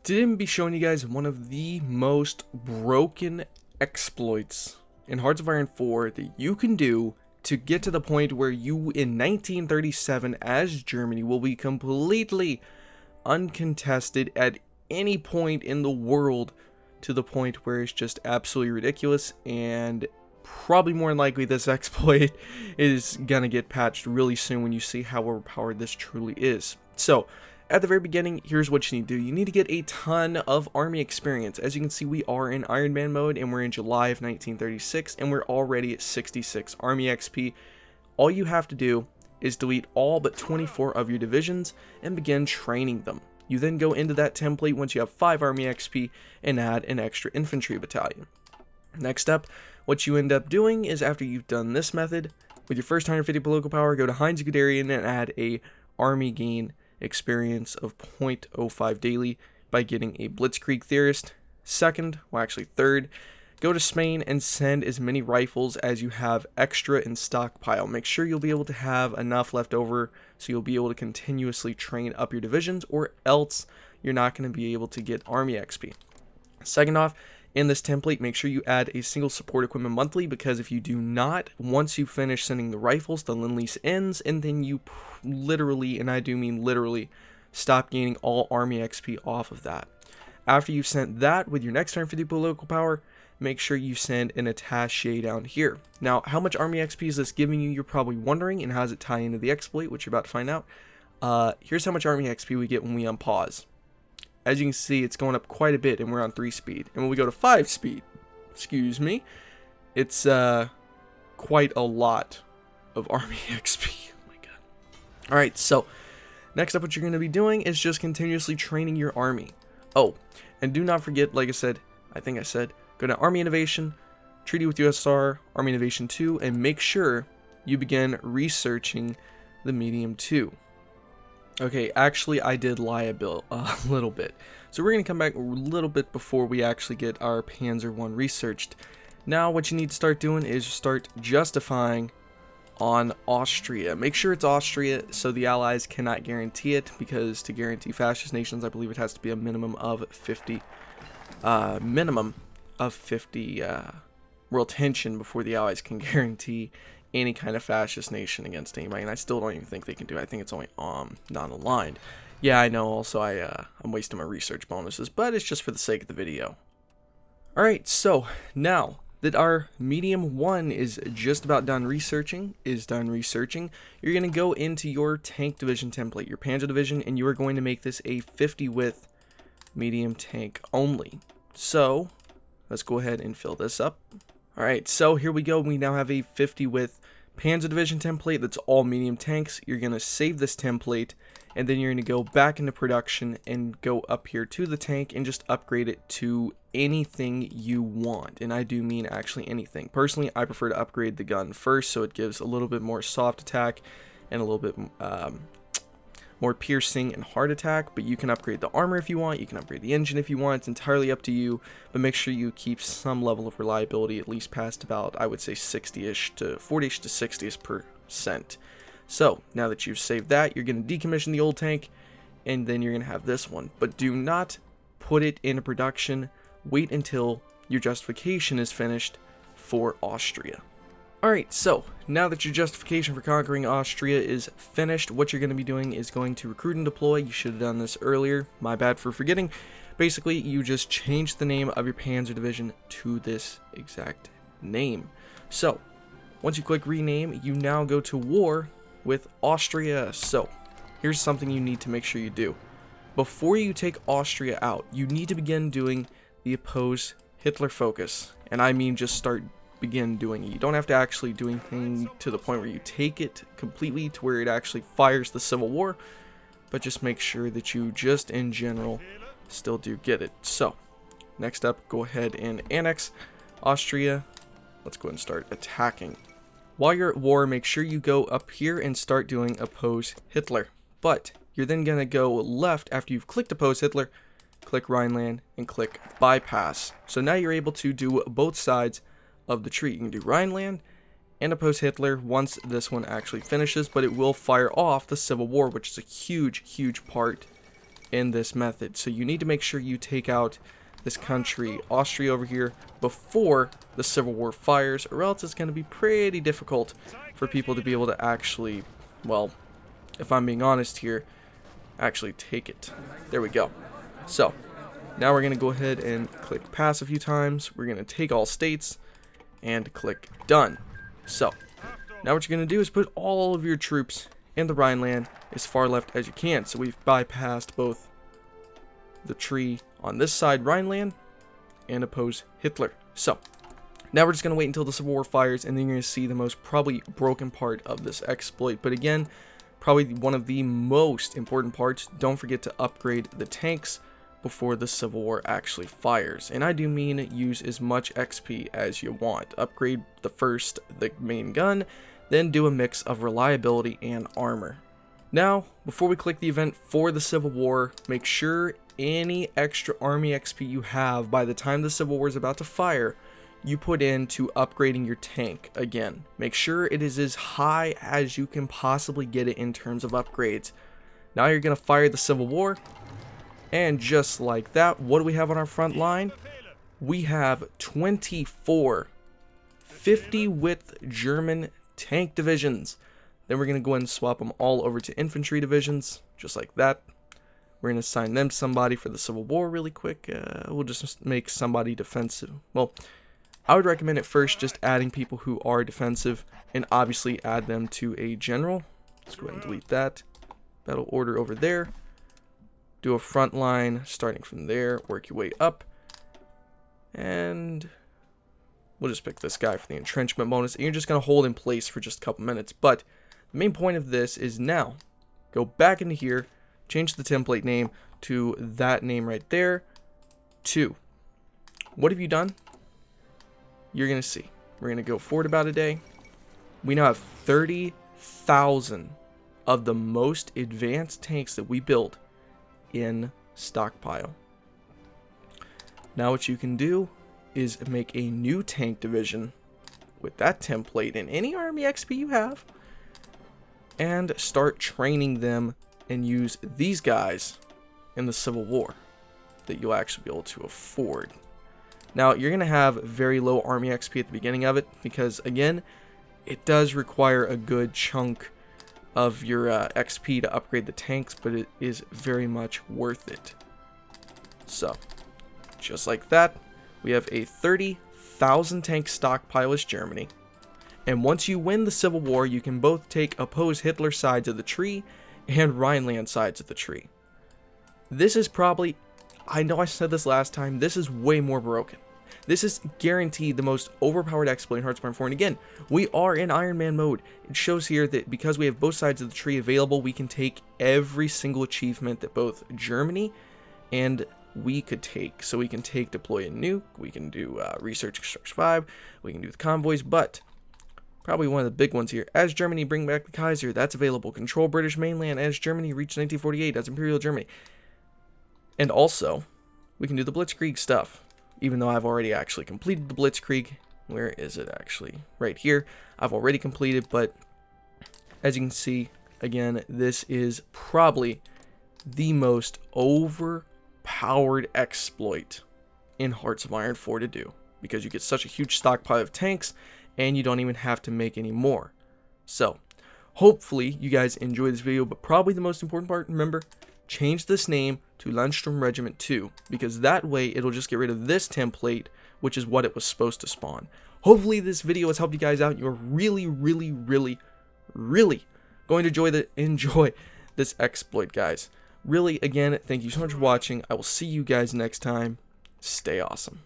Today I'm going to be showing you guys one of the most broken exploits in Hearts of Iron 4 that you can do to get to the point where you in 1937 as Germany will be completely uncontested at any point in the world, to the point where it's just absolutely ridiculous. And probably more than likely this exploit is gonna get patched really soon when you see how overpowered this truly is. So at the very beginning, here's what you need to do. You need to get a ton of army experience. As you can see, we are in Iron Man mode and we're in July of 1936 and we're already at 66 army XP. All you have to do is delete all but 24 of your divisions and begin training them. You then go into that template once you have 5 army XP and add an extra infantry battalion. Next up, what you end up doing is, after you've done this method, with your first 150 political power, go to Heinz Guderian and add a army gain experience of 0.05 daily by getting a Blitzkrieg Theorist. Second, well actually third, go to Spain and send as many rifles as you have extra in stockpile. Make sure you'll be able to have enough left over so you'll be able to continuously train up your divisions, or else you're not going to be able to get army XP. Second off, in this template, make sure you add a single support equipment monthly, because if you do not, once you finish sending the rifles, the Lend-Lease ends, and then you literally, and I do mean literally, stop gaining all army XP off of that. After you've sent that with your next turn 50 political power, make sure you send an attaché down here. Now, how much army XP is this giving you, you're probably wondering, and how does it tie into the exploit, which you're about to find out. Here's how much army XP we get when we unpause. As you can see, it's going up quite a bit, and we're on 3 speed. And when we go to 5 speed, excuse me, it's quite a lot of army XP. Oh my god. Alright, so next up, what you're going to be doing is just continuously training your army. Oh, and do not forget, like I said, go to Army Innovation, Treaty with USSR, Army Innovation 2, and make sure you begin researching the Medium 2. Okay, actually, I did lie a little bit. So we're going to come back a little bit before we actually get our Panzer 1 researched. Now, what you need to start doing is start justifying on Austria. Make sure it's Austria, so the Allies cannot guarantee it, because to guarantee fascist nations, I believe it has to be a minimum of 50 world tension before the Allies can guarantee any kind of fascist nation against anybody, and I still don't even think they can do it. I think it's only non-aligned. Yeah, I know, also I'm wasting my research bonuses, but it's just for the sake of the video. Alright, so now that our Medium 1 is just about done researching, you're going to go into your tank division template, your Panzer Division, and you are going to make this a 50 width medium tank only. So let's go ahead and fill this up. Alright, so here we go. We now have a 50 width Panzer Division template that's all medium tanks. You're going to save this template, and then you're going to go back into production and go up here to the tank and just upgrade it to anything you want. And I do mean actually anything. Personally, I prefer to upgrade the gun first, so it gives a little bit more soft attack and a little bit more piercing and hard attack. But you can upgrade the armor if you want, you can upgrade the engine if you want, it's entirely up to you, but make sure you keep some level of reliability, at least past about, I would say, 60ish to 40ish to 60%. So now that you've saved that, you're going to decommission the old tank, and then you're going to have this one. But do not put it into production. Wait until your justification is finished for Austria. Alright, so now that your justification for conquering Austria is finished, what you're going to be doing is going to recruit and deploy. You should have done this earlier. My bad for forgetting. Basically, you just change the name of your Panzer Division to this exact name. So, once you click rename, you now go to war with Austria. So, here's something you need to make sure you do. Before you take Austria out, you need to begin doing the oppose Hitler focus. And I mean just begin doing it. You don't have to actually do anything to the point where you take it completely to where it actually fires the Civil War, but just make sure that you just in general still do get it. So next up, go ahead and annex Austria. Let's go ahead and start attacking. While you're at war, make sure you go up here and start doing oppose Hitler, but you're then going to go left after you've clicked oppose Hitler, click Rhineland, and click bypass. So now you're able to do both sides of the tree. You can do Rhineland and oppose Hitler once this one actually finishes, but it will fire off the Civil War, which is a huge part in this method. So you need to make sure you take out this country, Austria over here, before the Civil War fires, or else it's going to be pretty difficult for people to be able to actually, well, if I'm being honest here, actually take it. There we go. So now we're going to go ahead and click pass a few times. We're going to take all states and click done. So now what you're going to do is put all of your troops in the Rhineland as far left as you can. So we've bypassed both the tree on this side, Rhineland, and oppose Hitler. So now we're just going to wait until the Civil War fires, and then you're going to see the most probably broken part of this exploit. But again, probably one of the most important parts. Don't forget to upgrade the tanks before the Civil War actually fires. And I do mean use as much XP as you want. Upgrade the main gun, then do a mix of reliability and armor. Now, before we click the event for the Civil War, make sure any extra army XP you have by the time the Civil War is about to fire, you put into upgrading your tank again. Make sure it is as high as you can possibly get it in terms of upgrades. Now you're going to fire the Civil War, and just like that, what do we have on our front line? We have 24 50-width German tank divisions. Then we're going to go ahead and swap them all over to infantry divisions, just like that. We're going to assign them somebody for the Civil War really quick. We'll just make somebody defensive. Well, I would recommend at first just adding people who are defensive, and obviously add them to a general. Let's go ahead and delete that. Battle order over there. Do a front line starting from there. Work your way up. And we'll just pick this guy for the entrenchment bonus. And you're just going to hold in place for just a couple minutes. But the main point of this is now go back into here. Change the template name to that name right there. 2. What have you done? You're going to see. We're going to go forward about a day. We now have 30,000 of the most advanced tanks that we build in stockpile. Now what you can do is make a new tank division with that template and any army XP you have, and start training them and use these guys in the Civil War that you'll actually be able to afford. Now, you're going to have very low army XP at the beginning of it because, again, it does require a good chunk of your XP to upgrade the tanks, but it is very much worth it. So, just like that, we have a 30,000 tank stockpile as Germany. And once you win the Civil War, you can both take oppose Hitler sides of the tree and Rhineland sides of the tree. This is probably, I know I said this last time, this is way more broken. This is guaranteed the most overpowered exploit in Hearts of Iron 4. And again, we are in Iron Man mode. It shows here that because we have both sides of the tree available, we can take every single achievement that both Germany and we could take. So we can take deploy a nuke, we can do research construction 5, we can do the convoys, but probably one of the big ones here, as Germany bring back the Kaiser, that's available. Control British mainland as Germany reach 1948, that's Imperial Germany. And also, we can do the Blitzkrieg stuff, even though I've already actually completed the Blitzkrieg. Where is it actually? Right here. I've already completed, but as you can see, again, this is probably the most overpowered exploit in Hearts of Iron 4 to do, because you get such a huge stockpile of tanks, and you don't even have to make any more. So, hopefully you guys enjoy this video, but probably the most important part, remember, change this name to Landsturm Regiment 2, because that way it'll just get rid of this template, which is what it was supposed to spawn. Hopefully this video has helped you guys out. You're really going to enjoy this exploit, guys. Really, again, thank you so much for watching. I will see you guys next time. Stay awesome.